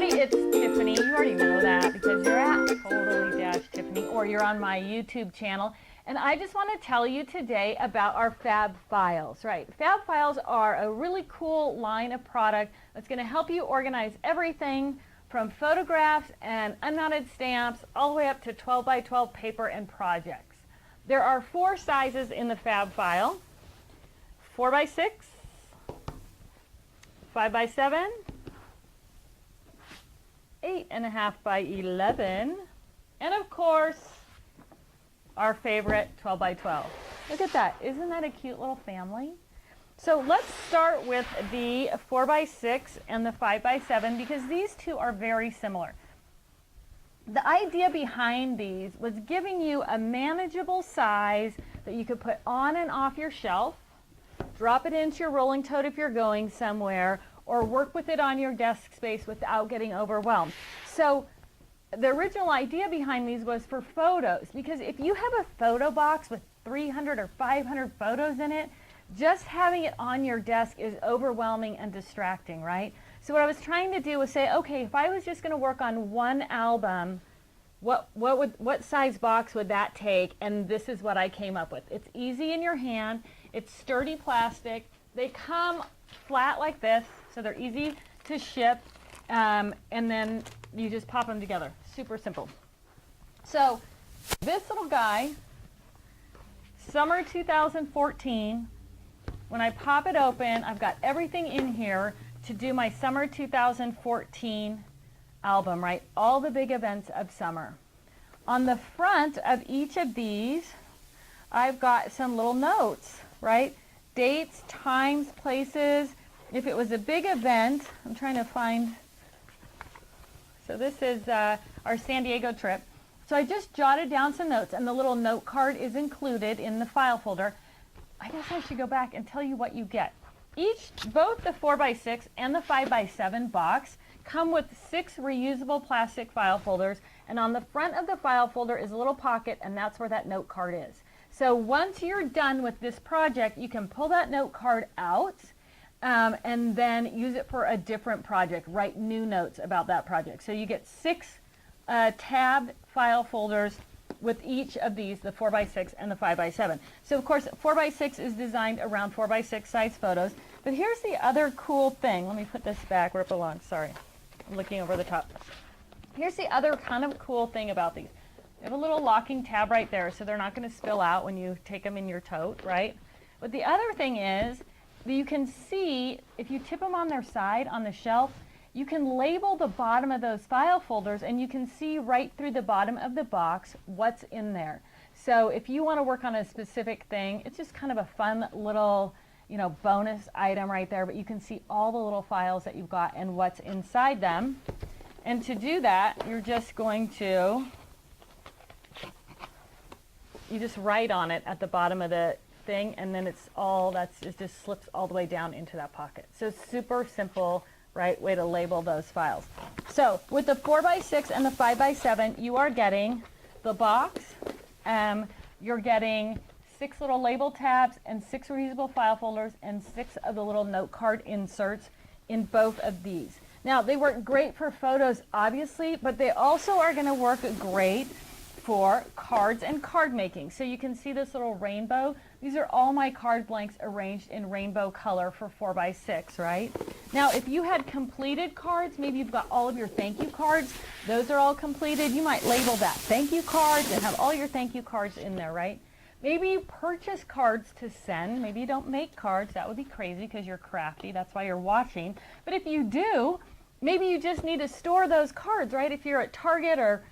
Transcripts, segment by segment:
everybody, it's Tiffany. You already know that because you're at Totally-tiffany or you're on my YouTube channel. And I just want to tell you today about our Fab Files, right? Fab Files are a really cool line of product that's going to help you organize everything from photographs and unmounted stamps all the way up to 12 by 12 paper and projects. There are 4 sizes in the Fab File: 4 by 6, 5 by 7, 8.5 by 11, and of course, our favorite 12 by 12. Look at that. Isn't that a cute little family? So let's start with the 4 by 6 and the 5 by 7 because these two are very similar. The idea behind these was giving you a manageable size that you could put on and off your shelf, drop it into your rolling tote if you're going somewhere, or work with it on your desk space without getting overwhelmed. So the original idea behind these was for photos, because if you have a photo box with 300 or 500 photos in it, just having it on your desk is overwhelming and distracting, right? So what I was trying to do was say, okay, if I was just going to work on one album, what size box would that take? And this is what I came up with. It's easy in your hand. It's sturdy plastic. They come flat like this, so they're easy to ship, and then you just pop them together. Super simple. So this little guy, summer 2014, when I pop it open, I've got everything in here to do my summer 2014 album, right? All the big events of summer. On the front of each of these, I've got some little notes, right? Dates, times, places. If it was a big event, I'm trying to find, so this is our San Diego trip. So I just jotted down some notes, and the little note card is included in the file folder. I guess I should go back and tell you what you get. Both the 4 by 6 and the 5 by 7 box come with 6 reusable plastic file folders, and on the front of the file folder is a little pocket, and that's where that note card is. So once you're done with this project, you can pull that note card out and then use it for a different project. Write new notes about that project. So you get 6 tabbed file folders with each of these, the 4 by 6 and the 5 by 7. So of course 4 by 6 is designed around 4 by 6 size photos. But here's the other cool thing. Let me put this back where it belongs. Sorry, I'm looking over the top. Here's the other kind of cool thing about these. They have a little locking tab right there, so they're not going to spill out when you take them in your tote, right? But the other thing is that you can see, if you tip them on their side on the shelf, you can label the bottom of those file folders, and you can see right through the bottom of the box what's in there. So if you want to work on a specific thing, it's just kind of a fun little, bonus item right there, but you can see all the little files that you've got and what's inside them. And to do that, you're just going to just write on it at the bottom of the thing, and then it just slips all the way down into that pocket. So super simple, right, way to label those files. So with the 4 by 6 and the 5 by 7, you are getting the box. You're getting 6 little label tabs and 6 reusable file folders and 6 of the little note card inserts in both of these. Now, they work great for photos, obviously, but they also are going to work great for cards and card making. So you can see this little rainbow. These are all my card blanks arranged in rainbow color for 4 by 6, right? Now, if you had completed cards, maybe you've got all of your thank you cards. Those are all completed. You might label that thank you cards and have all your thank you cards in there, right? Maybe you purchase cards to send. Maybe you don't make cards. That would be crazy because you're crafty. That's why you're watching. But if you do, maybe you just need to store those cards, right? If you're at Target or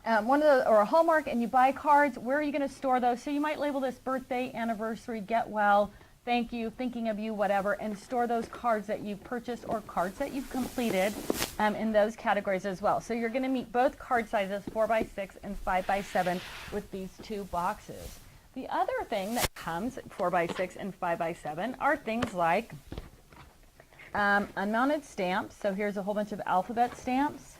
or a Hallmark and you buy cards, where are you going to store those? So you might label this birthday, anniversary, get well, thank you, thinking of you, whatever, and store those cards that you've purchased or cards that you've completed in those categories as well. So you're going to meet both card sizes, 4 by 6 and 5 by 7, with these 2 boxes. The other thing that comes 4 by 6 and 5 by 7 are things like unmounted stamps. So here's a whole bunch of alphabet stamps.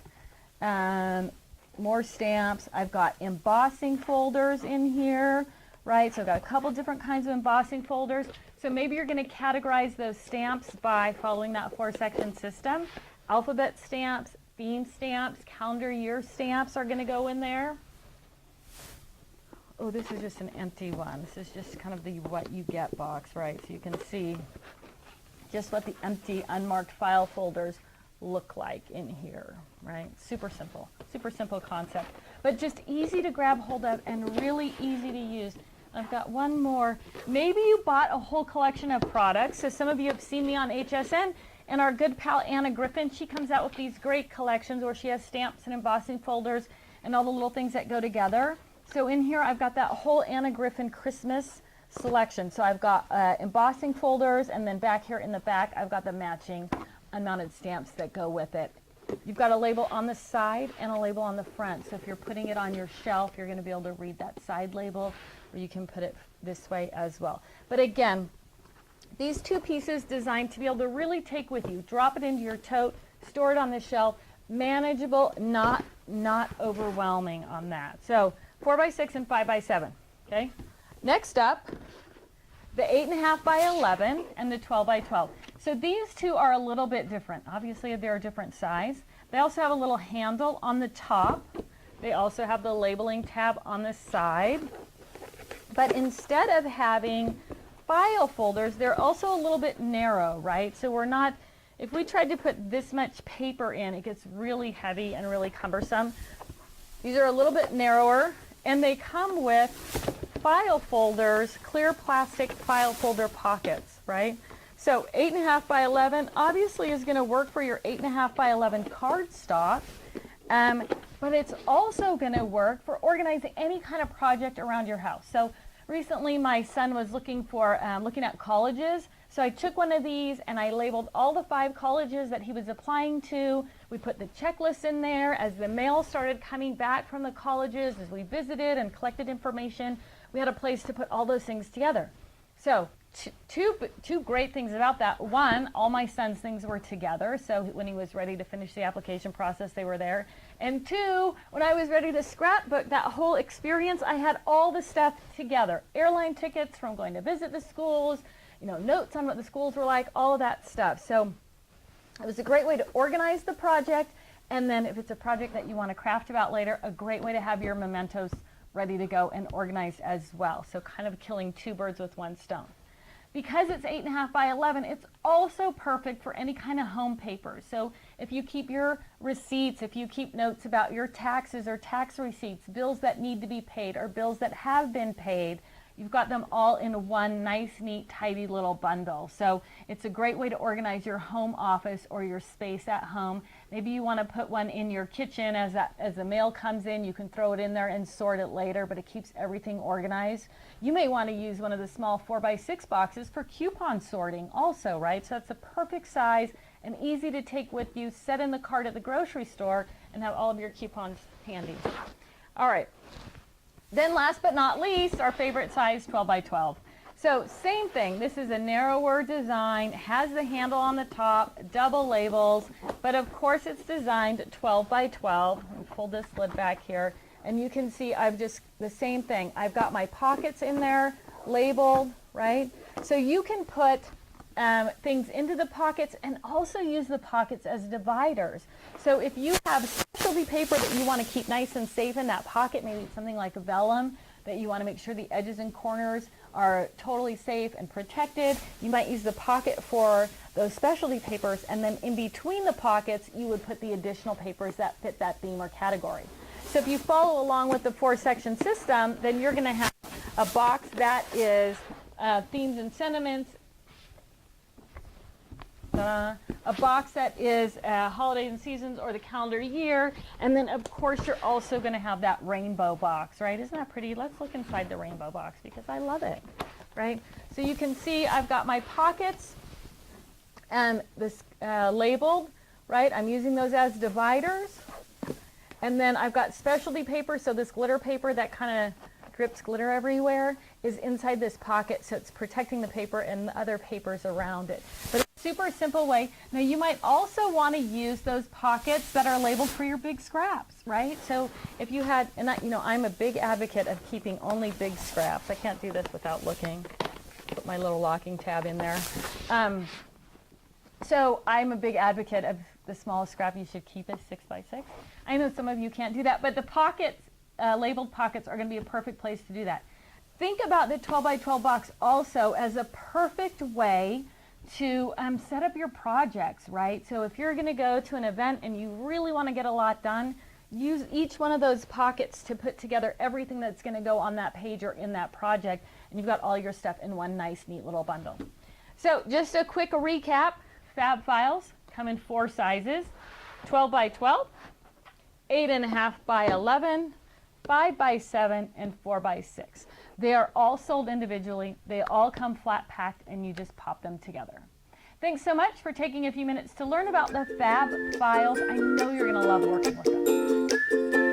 More stamps. I've got embossing folders in here, right? So I've got a couple different kinds of embossing folders. So maybe you're going to categorize those stamps by following that 4-section system. alphabet stamps, theme stamps, calendar year stamps are going to go in there. Oh, this is just an empty one. This is just kind of the what you get box, right? So you can see just what the empty unmarked file folders look like in here, right? Super simple concept, but just easy to grab hold of and really easy to use. I've got one more. Maybe you bought a whole collection of products. So some of you have seen me on HSN, and our good pal Anna Griffin, she comes out with these great collections where she has stamps and embossing folders and all the little things that go together. So in here I've got that whole Anna Griffin Christmas selection. So I've got embossing folders, and then back here in the back I've got the matching unmounted stamps that go with it. You've got a label on the side and a label on the front. So if you're putting it on your shelf, you're going to be able to read that side label, or you can put it this way as well. But again, these two pieces designed to be able to really take with you, drop it into your tote, store it on the shelf, manageable, not overwhelming on that. So 4x6 and 5x7. Okay. Next up, the 8.5 by 11 and the 12 by 12. So these two are a little bit different. Obviously, they're a different size. They also have a little handle on the top. They also have the labeling tab on the side. But instead of having file folders, they're also a little bit narrow, right? So we're not, if we tried to put this much paper in, it gets really heavy and really cumbersome. These are a little bit narrower, and they come with file folders, clear plastic file folder pockets, right? So 8.5 by 11 obviously is going to work for your 8.5 by 11 cardstock, but it's also going to work for organizing any kind of project around your house. So recently my son was looking at colleges, so I took one of these and I labeled all the 5 colleges that he was applying to. We put the checklist in there as the mail started coming back from the colleges, as we visited and collected information. We had a place to put all those things together. So two great things about that. One, all my son's things were together, so when he was ready to finish the application process, they were there. And two, when I was ready to scrapbook that whole experience, I had all the stuff together. Airline tickets from going to visit the schools, notes on what the schools were like, all of that stuff. So it was a great way to organize the project, and then if it's a project that you want to craft about later, a great way to have your mementos ready to go and organized as well. So kind of killing 2 birds with 1 stone. Because it's 8.5 by 11, it's also perfect for any kind of home paper. So if you keep your receipts, if you keep notes about your taxes or tax receipts, bills that need to be paid or bills that have been paid, you've got them all in one nice, neat, tidy little bundle. So it's a great way to organize your home office or your space at home. Maybe you want to put one in your kitchen as the mail comes in. You can throw it in there and sort it later, but it keeps everything organized. You may want to use one of the small 4x6 boxes for coupon sorting also, right? So that's a perfect size and easy to take with you, set in the cart at the grocery store, and have all of your coupons handy. All right. Then last but not least, our favorite size, 12 by 12. So same thing, this is a narrower design, has the handle on the top, double labels, but of course it's designed 12 by 12. I'll pull this lid back here, and you can see I've just, the same thing. I've got my pockets in there, labeled, right? So you can put things into the pockets and also use the pockets as dividers. So if you have specialty paper that you want to keep nice and safe in that pocket, maybe it's something like a vellum that you want to make sure the edges and corners are totally safe and protected, you might use the pocket for those specialty papers, and then in between the pockets you would put the additional papers that fit that theme or category. So if you follow along with the 4-section system, then you're going to have a box that is themes and sentiments, a box that is holidays and seasons or the calendar year, and then of course you're also going to have that rainbow box, right? Isn't that pretty? Let's look inside the rainbow box because I love it, right? So you can see I've got my pockets and this labeled, right? I'm using those as dividers, and then I've got specialty paper, so this glitter paper that kind of drips glitter everywhere is inside this pocket, so it's protecting the paper and the other papers around it. But it's a super simple way. Now you might also want to use those pockets that are labeled for your big scraps, right? So if you had, and I'm a big advocate of keeping only big scraps. I can't do this without looking. Put my little locking tab in there. So I'm a big advocate of the smallest scrap you should keep is 6 by 6. I know some of you can't do that, but the pockets, labeled pockets, are going to be a perfect place to do that. Think about the 12 by 12 box also as a perfect way to set up your projects, right? So if you're going to go to an event and you really want to get a lot done, use each one of those pockets to put together everything that's going to go on that page or in that project, and you've got all your stuff in one nice, neat little bundle. So just a quick recap, Fab Files come in 4 sizes, 12 by 12, 8.5 by 11, 5 by 7, and 4 by 6. They are all sold individually. They all come flat packed, and you just pop them together. Thanks so much for taking a few minutes to learn about the Fab Files. I know you're going to love working with them.